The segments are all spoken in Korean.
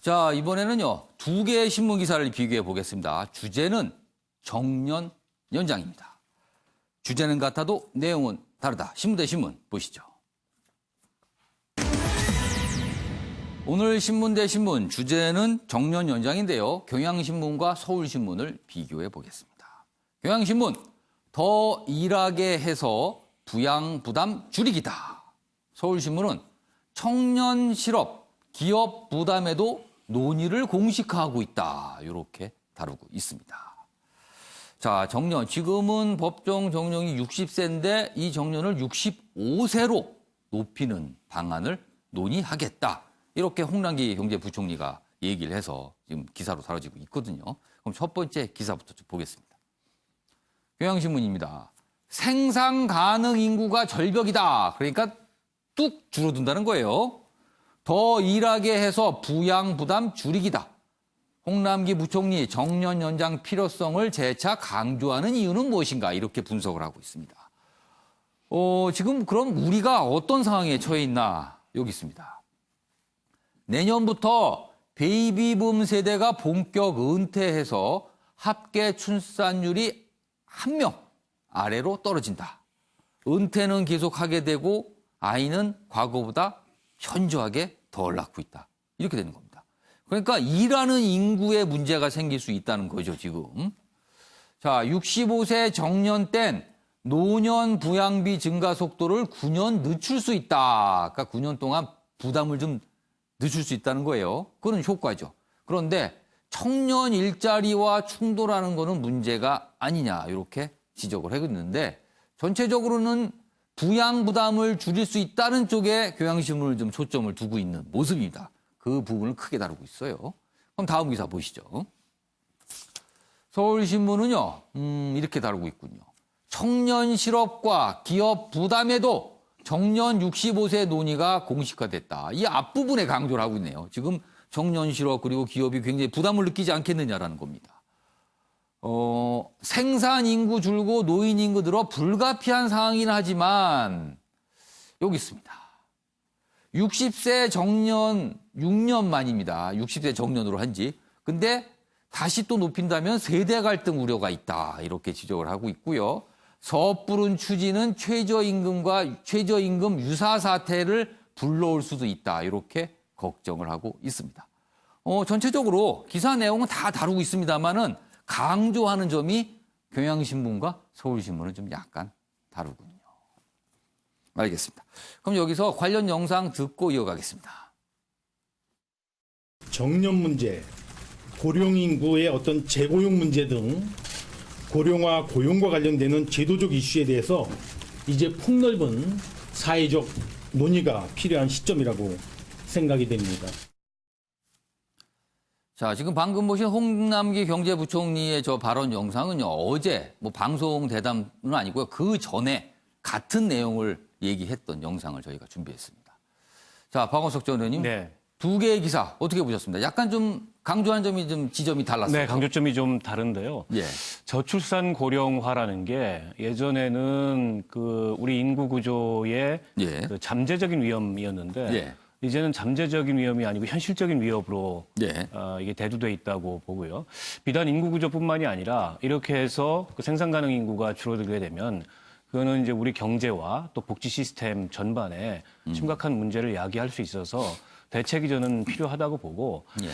자, 이번에는요, 두 개의 신문 기사를 비교해 보겠습니다. 주제는 정년 연장입니다. 주제는 같아도 내용은 다르다. 신문 대 신문 보시죠. 오늘 신문 대 신문 주제는 정년 연장인데요. 경향신문과 서울신문을 비교해 보겠습니다. 경향신문, 더 일하게 해서 부양 부담 줄이기다. 서울신문은 청년 실업, 기업 부담에도 논의를 공식화하고 있다. 이렇게 다루고 있습니다. 자, 정년. 지금은 법정 정년이 60세인데 이 정년을 65세로 높이는 방안을 논의하겠다. 이렇게 홍남기 경제부총리가 얘기를 해서 지금 기사로 다뤄지고 있거든요. 그럼 첫 번째 기사부터 좀 보겠습니다. 경향신문입니다. 생산 가능 인구가 절벽이다. 그러니까 뚝 줄어든다는 거예요. 더 일하게 해서 부양 부담 줄이기다. 홍남기 부총리 정년 연장 필요성을 재차 강조하는 이유는 무엇인가 이렇게 분석을 하고 있습니다. 지금 그럼 우리가 어떤 상황에 처해 있나 여기 있습니다. 내년부터 베이비붐 세대가 본격 은퇴해서 합계 출산율이 1명 아래로 떨어진다. 은퇴는 계속하게 되고 아이는 과거보다 현저하게 덜 낳고 있다. 이렇게 되는 겁니다. 그러니까 일하는 인구에 문제가 생길 수 있다는 거죠, 지금. 자, 65세 정년 땐 노년 부양비 증가 속도를 9년 늦출 수 있다. 그러니까 9년 동안 부담을 좀 늦출 수 있다는 거예요. 그건 효과죠. 그런데 청년 일자리와 충돌하는 거는 문제가 아니냐 이렇게 지적을 했는데 전체적으로는 부양 부담을 줄일 수 있다는 쪽에 경향신문을 좀 초점을 두고 있는 모습입니다. 그 부분을 크게 다루고 있어요. 그럼 다음 기사 보시죠. 서울신문은요, 이렇게 다루고 있군요. 청년 실업과 기업 부담에도 정년 65세 논의가 공식화됐다. 이 앞부분에 강조를 하고 있네요. 지금 정년 실업 그리고 기업이 굉장히 부담을 느끼지 않겠느냐라는 겁니다. 생산 인구 줄고 노인 인구 늘어 불가피한 상황이긴 하지만 여기 있습니다. 60세 정년 6년 만입니다. 60세 정년으로 한 지. 근데 다시 또 높인다면 세대 갈등 우려가 있다. 이렇게 지적을 하고 있고요. 섣부른 추진은 최저임금 유사 사태를 불러올 수도 있다. 이렇게 걱정을 하고 있습니다. 전체적으로 기사 내용은 다 다루고 있습니다만은 강조하는 점이 경향신문과 서울신문은 좀 약간 다르군요. 알겠습니다. 그럼 여기서 관련 영상 듣고 이어가겠습니다. 정년 문제, 고령인구의 어떤 재고용 문제 등 고령화 고용과 관련되는 제도적 이슈에 대해서 이제 폭넓은 사회적 논의가 필요한 시점이라고 생각이 됩니다. 자, 지금 방금 보신 홍남기 경제부총리의 저 발언 영상은요, 어제 뭐 방송 대담은 아니고요, 그 전에 같은 내용을 얘기했던 영상을 저희가 준비했습니다. 자, 박원석 전 의원님. 네. 두 개의 기사 어떻게 보셨습니다? 약간 좀 강조한 점이 좀 지점이 달랐어요. 네, 강조점이 좀 다른데요. 예. 저출산 고령화라는 게 예전에는 그 우리 인구 구조의 예. 그 잠재적인 위험이었는데 예. 이제는 잠재적인 위험이 아니고 현실적인 위협으로 예. 이게 대두돼 있다고 보고요. 비단 인구 구조뿐만이 아니라 이렇게 해서 그 생산 가능 인구가 줄어들게 되면 그거는 이제 우리 경제와 또 복지 시스템 전반에 심각한 문제를 야기할 수 있어서 대책이 저는 필요하다고 보고, 예.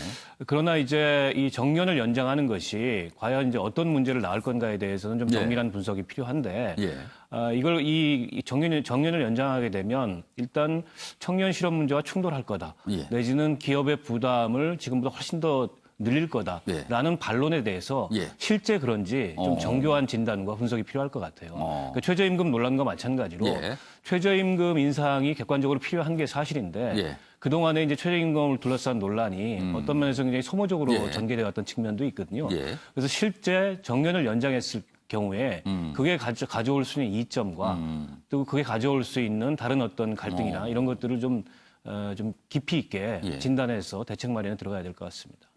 그러나 이제 이 정년을 연장하는 것이 과연 이제 어떤 문제를 낳을 건가에 대해서는 좀 예. 정밀한 분석이 필요한데, 예. 이걸 이 정년을 연장하게 되면 일단 청년 실업 문제와 충돌할 거다. 예. 내지는 기업의 부담을 지금보다 훨씬 더 늘릴 거다라는 예. 반론에 대해서 예. 실제 그런지 좀 정교한 진단과 분석이 필요할 것 같아요. 그러니까 최저임금 논란과 마찬가지로 예. 최저임금 인상이 객관적으로 필요한 게 사실인데 예. 그동안에 이제 최저임금을 둘러싼 논란이 어떤 면에서 굉장히 소모적으로 예. 전개되어 왔던 측면도 있거든요. 예. 그래서 실제 정년을 연장했을 경우에 그게 가져올 수 있는 이점과 또 그게 가져올 수 있는 다른 어떤 갈등이나 이런 것들을 좀 깊이 있게 예. 진단해서 대책 마련에 들어가야 될 것 같습니다.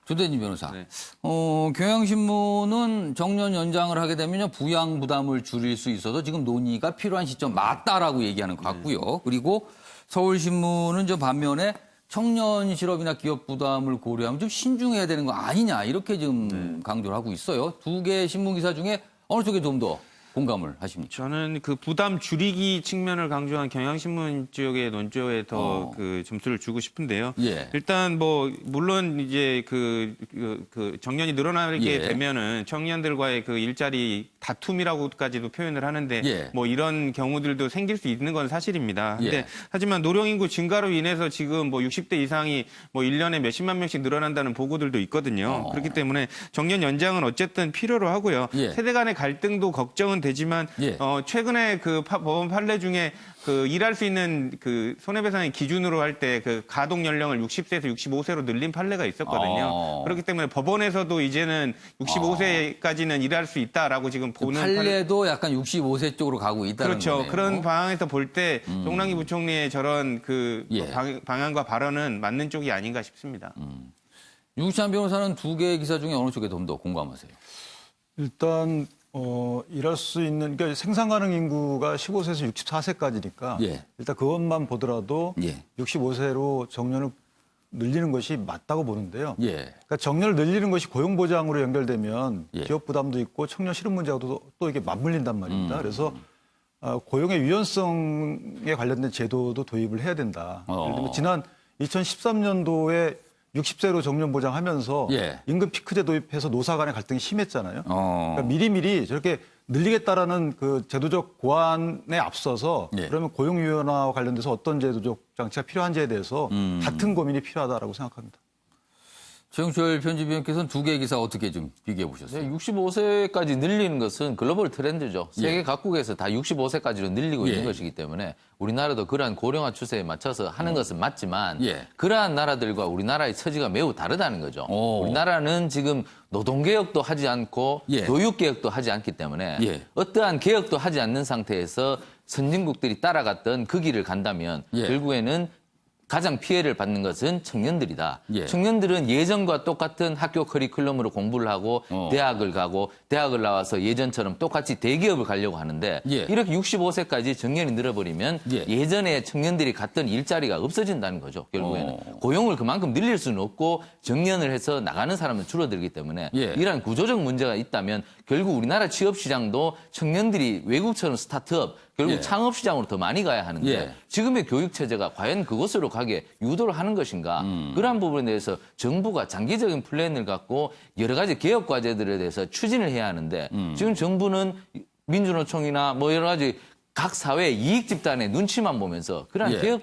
조대진 변호사. 네. 경향신문은 정년 연장을 하게 되면 부양 부담을 줄일 수 있어서 지금 논의가 필요한 시점 맞다라고 얘기하는 것 같고요. 그리고 서울신문은 저 반면에 청년 실업이나 기업 부담을 고려하면 좀 신중해야 되는 거 아니냐 이렇게 지금 강조를 하고 있어요. 두 개의 신문 기사 중에 어느 쪽에 좀 더 공감을 하십니까? 저는 그 부담 줄이기 측면을 강조한 경향신문 쪽의 논조에 더 그 점수를 주고 싶은데요. 예. 일단 뭐 물론 이제 그 정년이 늘어나게 예. 되면은 청년들과의 그 일자리 다툼이라고까지도 표현을 하는데 예. 뭐 이런 경우들도 생길 수 있는 건 사실입니다. 근데 예. 하지만 노령인구 증가로 인해서 지금 뭐 60대 이상이 뭐 1년에 몇십만 명씩 늘어난다는 보고들도 있거든요. 그렇기 때문에 정년 연장은 어쨌든 필요로 하고요. 예. 세대 간의 갈등도 걱정은 되지만 예. 최근에 그 법원 판례 중에 그 일할 수 있는 그 손해배상의 기준으로 할 때 그 가동 연령을 60세에서 65세로 늘린 판례가 있었거든요. 그렇기 때문에 법원에서도 이제는 65세까지는 일할 수 있다라고 지금 보는 판례도 약간 65세 쪽으로 가고 있다는 그렇죠. 거네요. 그런 방향에서 볼 때 송랑기 부총리의 저런 그 예. 방향과 발언은 맞는 쪽이 아닌가 싶습니다. 유시찬 변호사는 두 개의 기사 중에 어느 쪽에 좀 더 공감하세요? 일단 일할 수 있는 그러니까 생산 가능 인구가 15세에서 64세까지니까 예. 일단 그것만 보더라도 예. 65세로 정년을 늘리는 것이 맞다고 보는데요. 예. 그러니까 정년을 늘리는 것이 고용 보장으로 연결되면 예. 기업 부담도 있고 청년 실업 문제하고도 또 이게 맞물린단 말입니다. 그래서 고용의 유연성에 관련된 제도도 도입을 해야 된다. 예를 들면 지난 2013년도에 60세로 정년 보장하면서 예. 임금 피크제 도입해서 노사 간의 갈등이 심했잖아요. 어. 그러니까 미리미리 저렇게 늘리겠다라는 그 제도적 고안에 앞서서 예. 그러면 고용 유연화와 관련돼서 어떤 제도적 장치가 필요한지에 대해서 같은 고민이 필요하다라고 생각합니다. 최영철 편집위원께서는 두 개의 기사 어떻게 좀 비교해 보셨어요? 65세까지 늘리는 것은 글로벌 트렌드죠. 세계 각국에서 다 65세까지로 늘리고 예. 있는 것이기 때문에 우리나라도 그러한 고령화 추세에 맞춰서 하는 것은 맞지만 예. 그러한 나라들과 우리나라의 처지가 매우 다르다는 거죠. 오. 우리나라는 지금 노동개혁도 하지 않고 예. 교육개혁도 하지 않기 때문에 예. 어떠한 개혁도 하지 않는 상태에서 선진국들이 따라갔던 그 길을 간다면 예. 결국에는 가장 피해를 받는 것은 청년들이다. 예. 청년들은 예전과 똑같은 학교 커리큘럼으로 공부를 하고 대학을 가고 대학을 나와서 예전처럼 똑같이 대기업을 가려고 하는데 예. 이렇게 65세까지 정년이 늘어버리면 예. 예전에 청년들이 갔던 일자리가 없어진다는 거죠. 결국에는 고용을 그만큼 늘릴 수는 없고 정년을 해서 나가는 사람은 줄어들기 때문에 예. 이러한 구조적 문제가 있다면 결국 우리나라 취업시장도 청년들이 외국처럼 스타트업 결국 예. 창업 시장으로 더 많이 가야 하는데 예. 지금의 교육 체제가 과연 그것으로 가게 유도를 하는 것인가? 그러한 부분에 대해서 정부가 장기적인 플랜을 갖고 여러 가지 개혁 과제들에 대해서 추진을 해야 하는데 지금 정부는 민주노총이나 뭐 여러 가지 각 사회 이익 집단의 눈치만 보면서 그러한 예. 개혁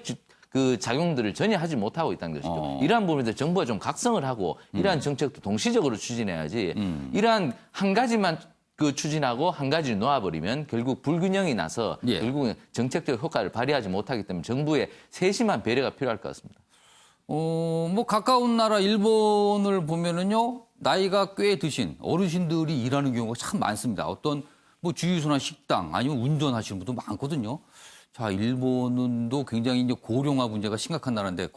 그 작용들을 전혀 하지 못하고 있다는 것이죠. 이러한 부분에서 정부가 좀 각성을 하고 이러한 정책도 동시적으로 추진해야지 이러한 한 가지만 그 추진하고 한 가지를 놓아버리면 결국 불균형이 나서 예. 결국은 정책적 효과를 발휘하지 못하기 때문에 정부의 세심한 배려가 필요할 것 같습니다. 뭐 가까운 나라 일본을 보면은요 나이가 꽤 드신 어르신들이 일하는 경우가 참 많습니다. 어떤 뭐 주유소나 식당 아니면 운전하시는 분도 많거든요. 자 일본도 굉장히 이제 고령화 문제가 심각한 나라인데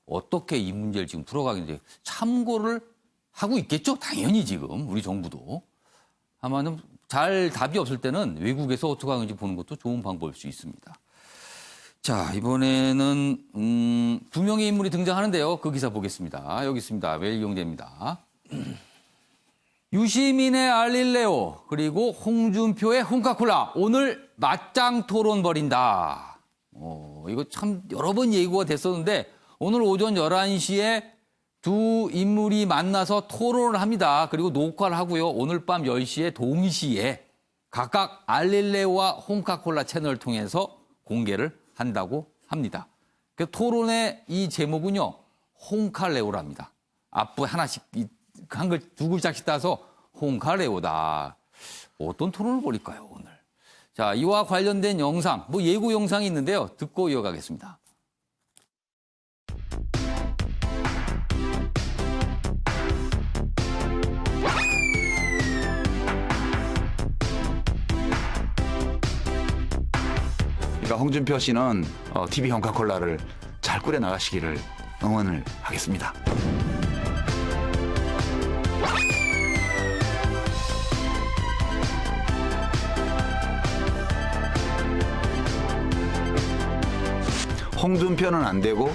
어떻게 이 문제를 지금 풀어가겠는지 참고를 하고 있겠죠. 당연히 지금 우리 정부도. 아마는 잘 답이 없을 때는 외국에서 어떻게 하는지 보는 것도 좋은 방법일 수 있습니다. 자, 이번에는 두 명의 인물이 등장하는데요. 그 기사 보겠습니다. 여기 있습니다. 매일 경제입니다. 유시민의 알릴레오 그리고 홍준표의 홍카콜라 오늘 맞짱 토론 벌인다. 이거 참 여러 번 예고가 됐었는데 오늘 오전 11시에 두 인물이 만나서 토론을 합니다. 그리고 녹화를 하고요. 오늘 밤 10시에 동시에 각각 알릴레오와 홍카콜라 채널을 통해서 공개를 한다고 합니다. 그 토론의 이 제목은요. 홍카레오랍니다. 앞부에 하나씩 한글 두 글자씩 따서 홍카레오다. 어떤 토론을 벌일까요, 오늘? 자, 이와 관련된 영상, 뭐 예고 영상이 있는데요. 듣고 이어가겠습니다. 그러니까 홍준표 씨는 TV 홍카콜라를 잘 꾸려 나가시기를 응원을 하겠습니다. 홍준표는 안 되고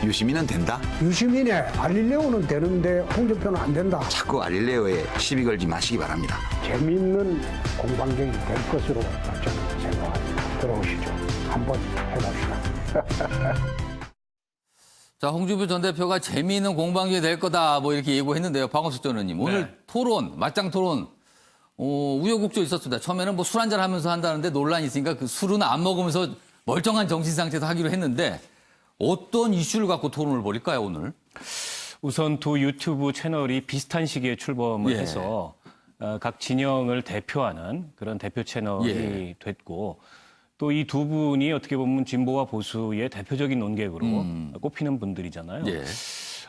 유시민은 된다? 유시민의 알릴레오는 되는데 홍준표는 안 된다. 자꾸 알릴레오에 시비 걸지 마시기 바랍니다. 재미있는 공방전이 될 것으로 저는 생각합니다. 들어오시죠. 한번 해봅시다. 자, 홍준표 전 대표가 재미있는 공방이 될 거다 뭐 이렇게 예고했는데요. 박원석 전 의원님. 오늘 토론, 맞짱 토론 우여곡절 있었습니다. 처음에는 뭐 술 한잔 하면서 한다는데 논란이 있으니까 그 술은 안 먹으면서 멀쩡한 정신 상태에서 하기로 했는데 어떤 이슈를 갖고 토론을 벌일까요, 오늘? 우선 두 유튜브 채널이 비슷한 시기에 출범을 예. 해서 각 진영을 대표하는 그런 대표 채널이 예. 됐고 또 이 두 분이 어떻게 보면 진보와 보수의 대표적인 논객으로 꼽히는 분들이잖아요. 예.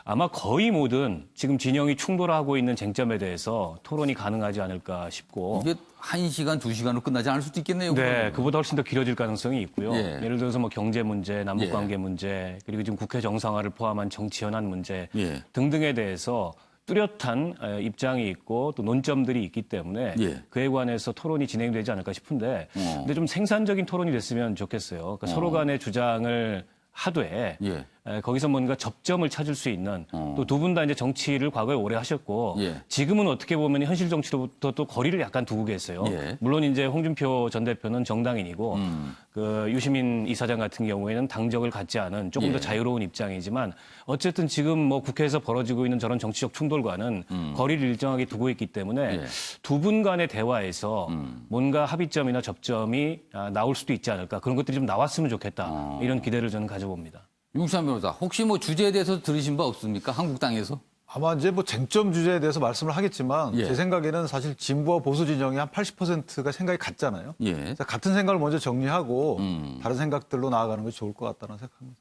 아마 거의 모든 지금 진영이 충돌하고 있는 쟁점에 대해서 토론이 가능하지 않을까 싶고 이게 1시간, 2시간으로 끝나지 않을 수도 있겠네요. 네, 그러면. 그보다 훨씬 더 길어질 가능성이 있고요. 예. 예를 들어서 뭐 경제 문제, 남북 관계 예. 문제, 그리고 지금 국회 정상화를 포함한 정치 현안 문제 예. 등등에 대해서 뚜렷한 입장이 있고 또 논점들이 있기 때문에 예. 그에 관해서 토론이 진행되지 않을까 싶은데 근데 좀 생산적인 토론이 됐으면 좋겠어요. 그러니까 서로 간의 주장을 하되 예. 거기서 뭔가 접점을 찾을 수 있는 또 두 분 다 이제 정치를 과거에 오래 하셨고 예. 지금은 어떻게 보면 현실 정치로부터 또 거리를 약간 두고 계세요. 예. 물론 이제 홍준표 전 대표는 정당인이고 그 유시민 이사장 같은 경우에는 당적을 갖지 않은 조금 예. 더 자유로운 입장이지만 어쨌든 지금 뭐 국회에서 벌어지고 있는 저런 정치적 충돌과는 거리를 일정하게 두고 있기 때문에 예. 두 분 간의 대화에서 뭔가 합의점이나 접점이 나올 수도 있지 않을까 그런 것들이 좀 나왔으면 좋겠다 이런 기대를 저는 가져봅니다. 윤시환 변호사, 혹시 뭐 주제에 대해서 들으신 바 없습니까? 한국당에서? 아마 이제 뭐 쟁점 주제에 대해서 말씀을 하겠지만 예. 제 생각에는 사실 진보와 보수 진영이 한 80%가 생각이 같잖아요. 예. 그래서 같은 생각을 먼저 정리하고 다른 생각들로 나아가는 것이 좋을 것 같다는 생각합니다.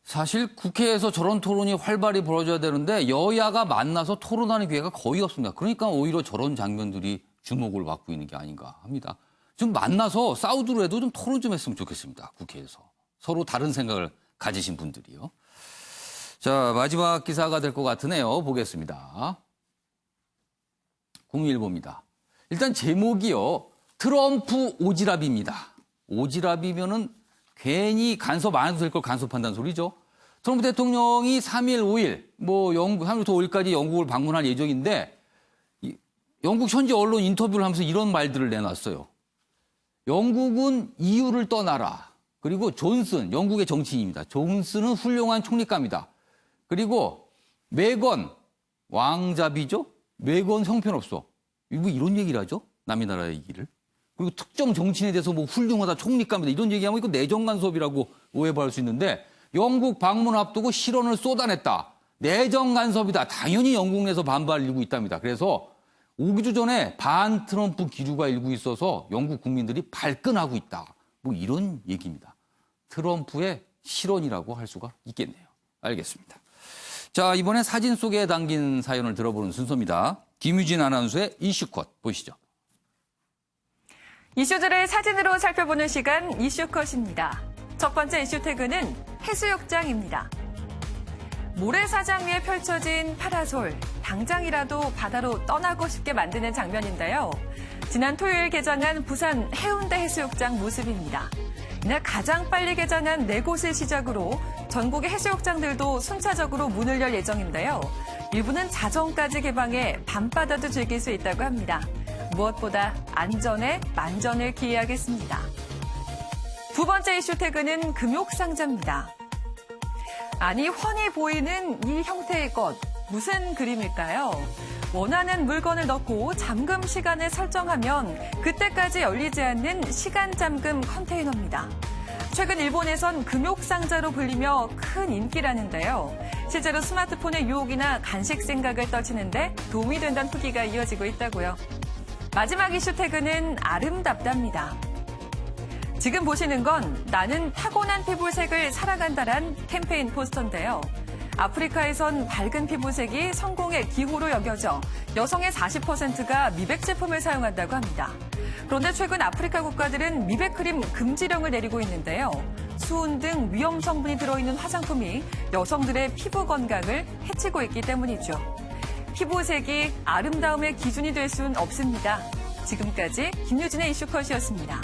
사실 국회에서 저런 토론이 활발히 벌어져야 되는데 여야가 만나서 토론하는 기회가 거의 없습니다. 그러니까 오히려 저런 장면들이 주목을 받고 있는 게 아닌가 합니다. 좀 만나서 싸우더라도 좀 토론 좀 했으면 좋겠습니다. 국회에서. 서로 다른 생각을 가지신 분들이요. 자, 마지막 기사가 될 것 같으네요. 보겠습니다. 국민일보입니다. 일단 제목이요. 트럼프 오지랖입니다. 오지랖이면은 괜히 간섭 안 해도 될 걸 간섭한다는 소리죠. 트럼프 대통령이 3일, 5일, 뭐 3일부터 5일까지 영국을 방문할 예정인데 영국 현지 언론 인터뷰를 하면서 이런 말들을 내놨어요. 영국은 EU를 떠나라. 그리고 존슨, 영국의 정치인입니다. 존슨은 훌륭한 총리감이다. 그리고 메건, 왕자비죠? 메건 형편없어. 뭐 이런 얘기를 하죠? 남의 나라 얘기를. 그리고 특정 정치인에 대해서 뭐 훌륭하다, 총리감이다 이런 얘기하면 이거 내정 간섭이라고 오해받을 수 있는데 영국 방문 앞두고 실언을 쏟아냈다. 내정 간섭이다. 당연히 영국 내에서 반발을 일고 있답니다. 그래서 오기 주 전에 반 트럼프 기류가 일고 있어서 영국 국민들이 발끈하고 있다. 뭐 이런 얘기입니다. 트럼프의 실언이라고 할 수가 있겠네요. 알겠습니다. 자, 이번에 사진 속에 담긴 사연을 들어보는 순서입니다. 김유진 아나운서의 이슈컷 보시죠. 이슈들을 사진으로 살펴보는 시간 이슈컷입니다. 첫 번째 이슈 태그는 해수욕장입니다. 모래사장 위에 펼쳐진 파라솔, 당장이라도 바다로 떠나고 싶게 만드는 장면인데요. 지난 토요일 개장한 부산 해운대 해수욕장 모습입니다. 이날 가장 빨리 개장한 4곳을 시작으로 전국의 해수욕장들도 순차적으로 문을 열 예정인데요. 일부는 자정까지 개방해 밤바다도 즐길 수 있다고 합니다. 무엇보다 안전에 만전을 기해야겠습니다. 두 번째 이슈 태그는 금욕상자입니다. 아니, 훤히 보이는 이 형태의 것, 무슨 그림일까요? 원하는 물건을 넣고 잠금 시간을 설정하면 그때까지 열리지 않는 시간 잠금 컨테이너입니다. 최근 일본에선 금욕상자로 불리며 큰 인기라는데요. 실제로 스마트폰의 유혹이나 간식 생각을 떨치는데 도움이 된다는 후기가 이어지고 있다고요. 마지막 이슈 태그는 아름답답니다. 지금 보시는 건 나는 타고난 피부색을 사랑한다란 캠페인 포스터인데요. 아프리카에선 밝은 피부색이 성공의 기호로 여겨져 여성의 40%가 미백 제품을 사용한다고 합니다. 그런데 최근 아프리카 국가들은 미백 크림 금지령을 내리고 있는데요. 수은 등 위험 성분이 들어있는 화장품이 여성들의 피부 건강을 해치고 있기 때문이죠. 피부색이 아름다움의 기준이 될 수는 없습니다. 지금까지 김유진의 이슈컷이었습니다.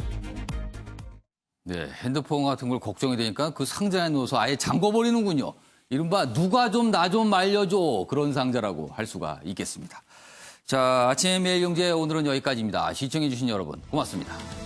네, 핸드폰 같은 걸 걱정이 되니까 그 상자에 넣어서 아예 잠궈버리는군요. 이른바 누가 좀 나 좀 말려줘 그런 상자라고 할 수가 있겠습니다. 자, 아침의 매일경제 오늘은 여기까지입니다. 시청해주신 여러분 고맙습니다.